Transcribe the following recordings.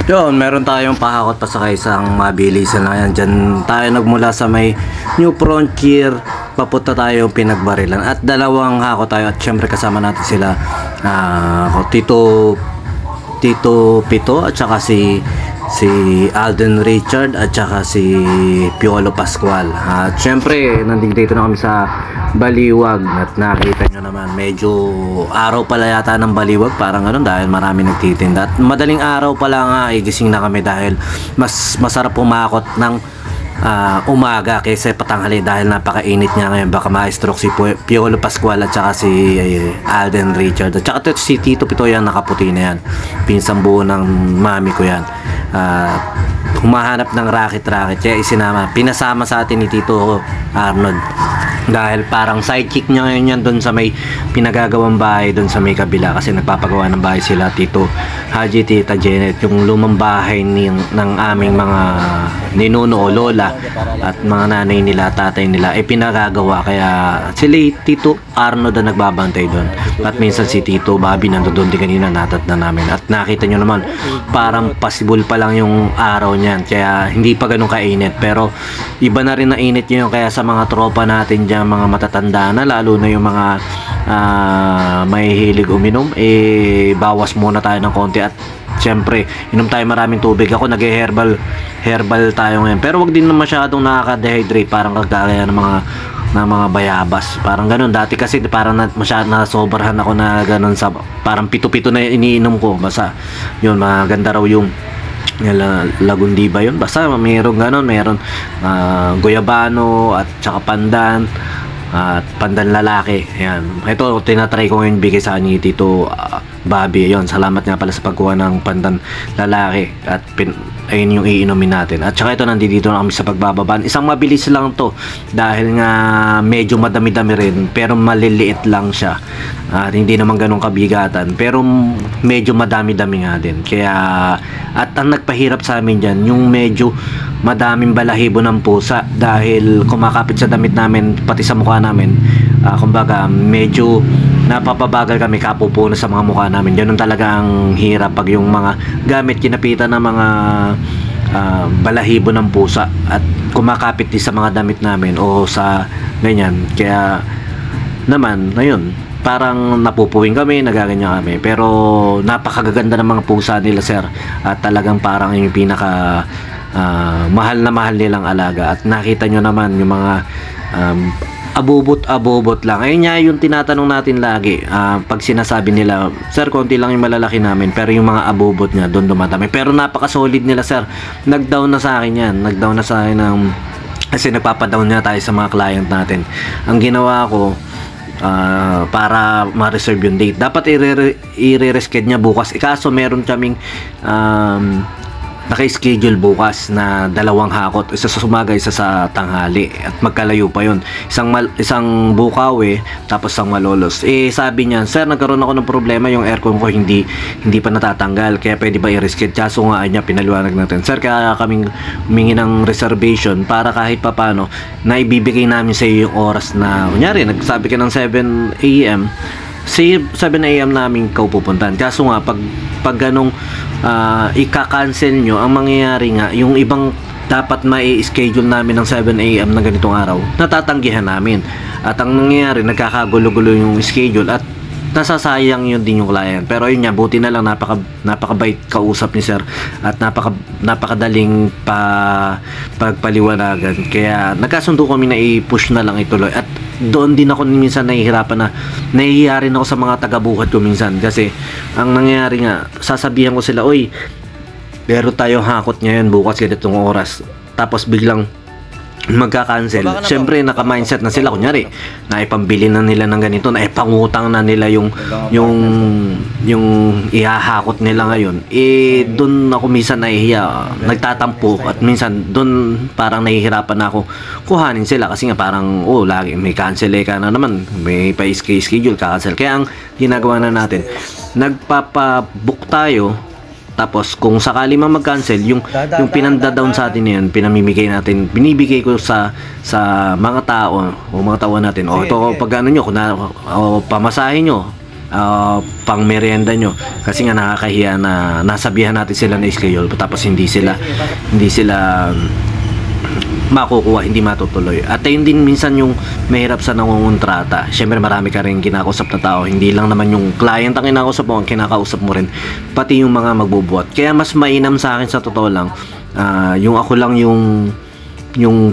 Yun, meron tayong pahakot pa sa isang mabilisan lang yan. Diyan tayo nagmula sa may New Frontier, papunta tayo Pinagbarilan. At dalawang hakot tayo at syempre kasama natin sila Tito Pito at saka si Alden Richard at saka si Piolo Pascual. At syempre nandito na kami sa Baliwag at nakita nyo naman medyo araw pala yata ng Baliwag, parang ganun dahil marami nagtitinda at madaling araw pala nga gising na kami dahil mas masarap pumakot ng umaga kaysa patanghali dahil napakainit niya ngayon. Baka ma-stroke si Piolo Pascual at saka si Alden Richard at saka si Tito Pito, yan nakaputi na yan, pinsang buo ng mami ko yan. Humahanap ng racket kaya pinasama sa atin ni Tito Arnold dahil parang sidekick niya ngayon yan doon sa may pinagagawang bahay doon sa may kabila kasi nagpapagawa ng bahay sila Tito Haji, Tita Janet, yung lumang bahay ng aming mga ninuno o lola at mga nanay nila, tatay nila pinagagawa, kaya sila Tito Arnold na nagbabantay doon at minsan si Tito Bobby nandoon din kanina, natat na namin at nakita nyo naman parang possible pa lang yung araw niyan kaya hindi pa ganun kainit, pero iba na rin na init nyo kaya sa mga tropa natin dyan, mga matatanda na, lalo na yung mga may hilig uminom, bawas muna tayo ng konti at syempre inom tayo maraming tubig. Ako nag-herbal tayo ngayon, pero wag din na masyadong nakaka-dehydrate, parang kagaya ng mga bayabas, parang ganun. Dati kasi parang nasobrahan ako na ganun, sa parang pito-pito na iniinom ko, basta yun maganda raw yung Lagundi ba yun, basta mayroon ganun, mayroon Goyabano at saka pandan at pandan lalaki. Yan, ito tinatry ko ngayon bigay sa ni Tito Bobby. Yon, salamat nga pala sa pagkuha ng pandan lalaki at ayun yung iinumin natin. At saka ito, nandito na kami sa pagbababa. Isang mabilis lang to dahil nga medyo madami-dami rin pero maliliit lang siya at hindi naman ganun kabigatan, pero medyo madami-dami nga din. Kaya at ang nagpahirap sa amin dyan yung medyo madaming balahibo ng pusa dahil kumakapit sa damit namin pati sa mukha namin. Kumbaga medyo napapabagal kami kapupuno sa mga mukha namin. Ganun talaga ang hirap pag yung mga gamit kinapitan ng mga balahibo ng pusa at kumakapit din sa mga damit namin o sa ganyan. Kaya naman ayun, parang napupuwing kami, nagaganyan kami, pero napakagaganda ng mga pusa nila, sir, at talagang parang yung pinaka mahal na mahal nilang alaga. At nakita nyo naman yung mga abubot lang. Ayun nga yung tinatanong natin lagi, pag sinasabi nila, sir, konti lang yung malalaki namin, pero yung mga abubot niya doon dumadami. Pero napaka-solid nila, sir. Nag-down na sa akin yan. Nag-down na sa akin kasi nagpapadown niya tayo sa mga client natin. Ang ginawa ko, para ma-reserve yung date, dapat i-reschedule niya bukas. Kaso meron kaming naka-schedule bukas na dalawang hakot, isa sa umaga, isa sa tanghali, at magkalayo pa yun, isang Bukawi tapos isang Malolos. Sabi niya, sir, nagkaroon ako ng problema, yung aircon ko hindi pa natatanggal, kaya pwede ba i-reschedule? Kaso nga niya, pinaliwanag natin, sir, kaya kaming humingi ng reservation para kahit papano na ibibigay namin sa iyo yung oras na, kunyari nagsabi ka ng 7 AM, 7 AM namin ikaw pupuntahan. Kaso nga pag ganong ika-cancel nyo, ang mangyayari nga, yung ibang dapat mai-schedule namin ng 7 AM na ganitong araw, natatanggihan namin. At ang nangyayari, nagkakagulo-gulo yung schedule at nasasayang yun din yung client. Pero yun nga, buti na lang napakabait kausap ni sir at napakadaling pagpaliwanagan. Kaya nagkasundo kami na i-push na lang ituloy. At doon din ako minsan nahihirapan na nahihiya rin ako sa mga taga-buhat ko minsan, kasi ang nangyayari nga, sasabihan ko sila, oy, pero tayo hakot ngayon bukas ganitong oras, tapos biglang magka-cancel. Siyempre naka-mindset na sila, kunyari naipambili na nila ng ganito, naipangutang na nila yung ihahakot nila ngayon. Doon ako minsan nahihiya, nagtatampo, at minsan doon parang nahihirapan na ako kuhanin sila kasi nga parang lagi may cancel ka na naman, may pa-schedule ka-cancel. Kaya ang ginagawa na natin, nagpapabook tayo. Tapos kung sakali man mag-cancel, yung pinanda-down sa atin yan, binibigay ko sa mga tao o mga tao natin. Ito, pag ano nyo, pamasahin nyo, pang merienda nyo, kasi nga nakakahiya na nasabihan natin sila na schedule tapos hindi sila makukuha, hindi matutuloy. At ayun din minsan yung mahirap sa nangungontrata. Syempre marami ka rin kinakausap na tao, hindi lang naman yung client ang kinakausap mo, ang kinakausap mo rin pati yung mga magbubuhat. Kaya mas mainam sa akin sa totoo lang, yung ako lang yung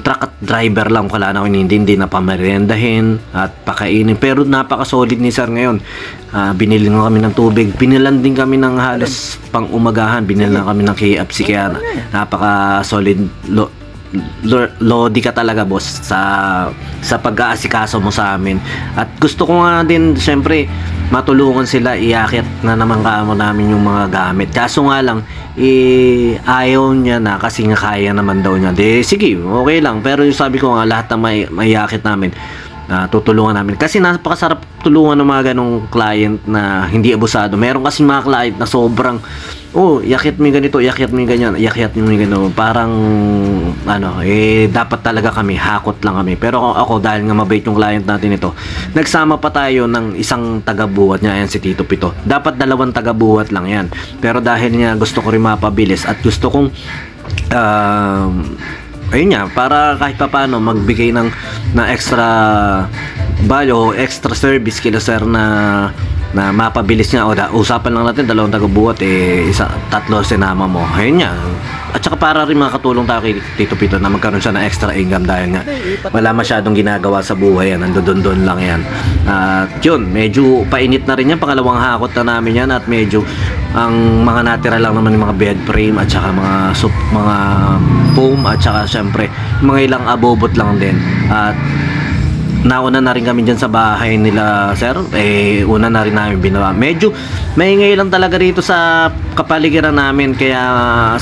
truck at driver lang, wala na ako hindi na pameriendahin at pakainin. Pero napaka solid ni sir ngayon. Binili nga kami ng tubig, binilan din kami ng halos pang umagahan, binilan kami ng KFC, kaya napaka solid. Lodi ka talaga boss sa pag-aasikaso mo sa amin. At gusto ko nga din syempre matulungan sila, iakit na naman kaamo namin yung mga gamit. Kaso nga lang ayaw niya na, kasi nga kaya naman daw niya. Sige, okay lang, pero yung sabi ko nga lahat na may iakit namin, tutulungan namin, kasi napakasarap tulungan ng mga ganong client na hindi abusado. Meron kasi mga client na sobrang yakit mo yung ganito, yakit mo yung ganyan, yakit mo yung gano'n, parang dapat talaga kami, hakot lang kami. Pero ako, dahil nga mabait yung client natin ito, nagsama pa tayo ng isang taga-buhat niya, yan si Tito Pito. Dapat 2 taga-buhat lang yan, pero dahil nga gusto ko rin mapabilis at gusto kong ayun nga, para kahit pa paano magbigay ng extra value o extra service kila sir na mapabilis niya. Usapan lang natin 2 taga-buhat, 3 sinama mo. Ayun nga. At saka para rin makatulong tayo kay Tito Pito na magkaroon siya ng extra income, dahil nga wala masyadong ginagawa sa buhay yan, nandodon lang yan. At yun, medyo painit na rin yan, pangalawang hakot na namin yan, at medyo ang mga natira lang naman yung mga bed frame at saka mga foam, at saka syempre mga ilang abobot lang din. At nauna na rin kami dyan sa bahay nila sir, una na rin namin binawa. Medyo maingay lang talaga rito sa kapaligiran namin, kaya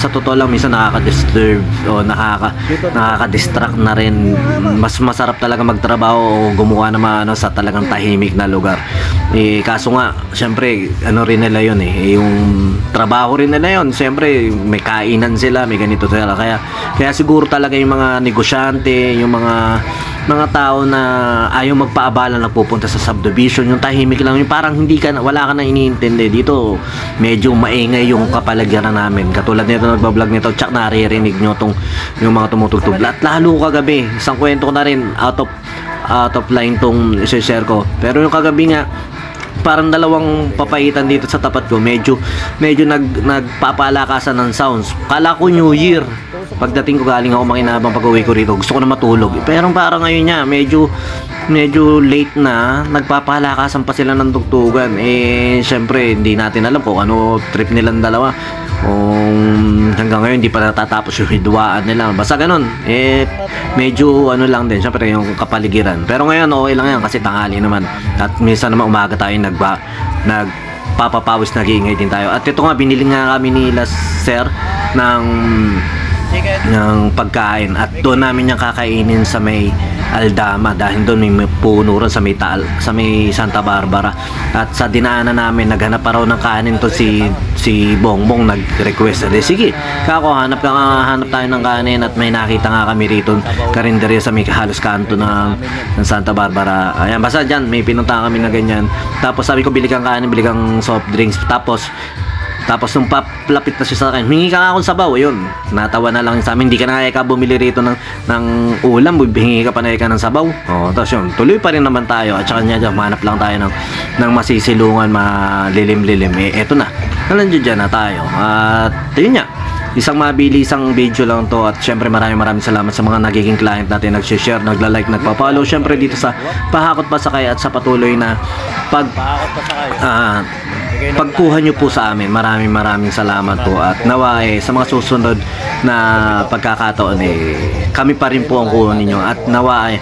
sa totoo lang minsan nakaka-disturb o nakaka-distract na rin. Mas masarap talaga magtrabaho o gumawa naman sa talagang tahimik na lugar. Kaso nga syempre rin nila yun, yung trabaho rin nila yun. Syempre may kainan sila, may ganito sila, kaya siguro talaga yung mga negosyante, yung mga tao na ayaw magpaabala, nagpupunta sa subdivision, yung tahimik lang, yung parang wala ka na iniintindi. Dito medyo maingay yung kapaligiran namin. Katulad nito, nagbablog nito, tsak naririnig nyo yung mga tumutugtog. Lalo kagabi, isang kwento ko na rin, out of line tong share ko. Pero yung kagabi nga, parang 2 papaitan dito sa tapat ko, medyo nagpapalakasan ng sounds. Kala ko New Year. Pagdating ko, galing ako makinabang, pag-uwi ko rito, gusto ko na matulog. Pero parang ngayon niya, medyo late na, nagpapalakasan pa sila ng tugtugan. Syempre hindi natin alam kung ano trip nilang dalawa. Hanggang ngayon hindi pa natatapos yung hidwaan nila. Basta ganun. Medyo lang din, syempre yung kapaligiran. Pero ngayon okay lang yan, kasi tanghali naman. At minsan naman umaga tayo nagpapapawis, nag-iingay din tayo. At ito nga, binili nga kami nila sir ng pagkain, at doon namin yung kakainin sa may Aldama, dahil doon may puno ron sa may Santa Barbara. At sa dinaanan namin, naghanap pa raw ng kanin to si Bongbong, nag-request. Sige, hanap tayo ng kanin, at may nakita nga kami rito karinderya sa may halos kanto ng Santa Barbara. Ayan, basta dyan may pinunta kami na ganyan. Tapos sabi ko, bili kang kanin, bili kang soft drinks. Tapos nung papalapit na siya sa akin, hingi ka nga akong sabaw. Yun, natawa na lang sa amin. Hindi ka na kaya bumili rito ng ulam, hingi ka pa na ng sabaw. Tapos yun, tuloy pa rin naman tayo. At saka niya, manap lang tayo ng masisilungan, malilim-lilim. Eto na, nandiyan dyan na tayo. At yun nga, isang mabilisang video lang to. At syempre maraming salamat sa mga nagiging client natin, nag-share, nagla-like, nagpa-follow. Syempre dito sa Pahakot Pasakay, at sa patuloy na pagkuha nyo po sa amin. Maraming salamat po. At nawa sa mga susunod na pagkakataon kami pa rin po ang kuha ninyo. At nawa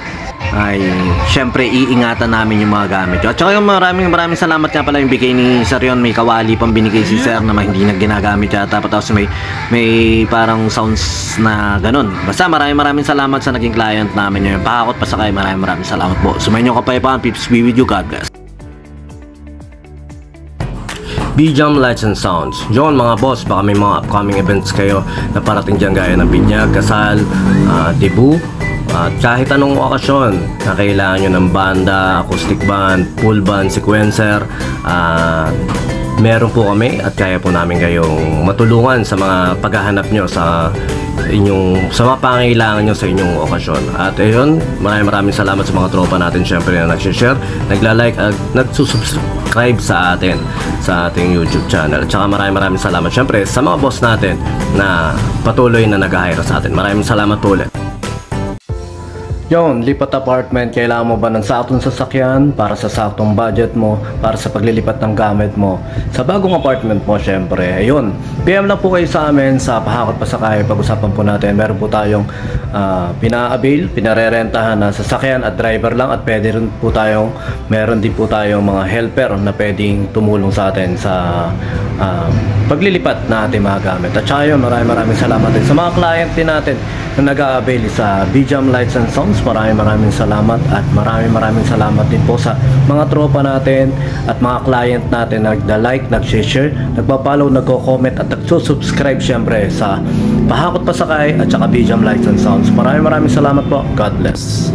ay syempre iingatan namin yung mga gamit nyo. At saka yung maraming salamat nga pala yung bigay ni Sir Yon. May kawali pang binigay si Sir na hindi na ginagamit yata. Tapos may parang sounds na ganun. Basta maraming salamat sa naging client namin yung Pahakot Pasakay. Maraming salamat po. Sumayin nyo kapayapaan. Peeps be with you. God bless. B-Jam Lights and Sounds. Yun mga boss, baka may mga upcoming events kayo na parating dyan, gaya ng binyag, kasal, debut, At kahit anong okasyon na kailangan nyo ng banda, acoustic band, full band, sequencer, meron po kami at kaya po namin kayong matulungan sa mga paghahanap nyo sa mga pangailangan nyo sa inyong okasyon. At ayun, maraming salamat sa mga tropa natin syempre na nagsishare, nagla-like at nagsusubscribe sa atin sa ating YouTube channel. At saka maraming salamat syempre sa mga boss natin na patuloy na nag-hire sa atin. Maraming salamat po ulit. Yon, lipat apartment, kailangan mo ba ng saktong sasakyan para sa saktong budget mo, para sa paglilipat ng gamit mo sa bagong apartment mo? Syempre, ayun, PM lang po kayo sa amin sa Pahakot Pasakay. Pag-usapan po natin, meron po tayong pina-avail, pinarerentahan na sasakyan at driver lang, at meron din po tayong mga helper na pwedeng tumulong sa atin sa paglilipat na ating mga gamit. At saka yun, maraming salamat din sa mga client din natin na nag-a-avail sa BJAM Lights and Sounds. Maraming salamat, at maraming salamat din po sa mga tropa natin at mga client natin na nagda-like, nag-share, nagpa-follow, nagko-comment at nagsusubscribe syempre sa Pahakot Pasakay at saka BJAM Lights and Sounds. Maraming salamat po. God bless.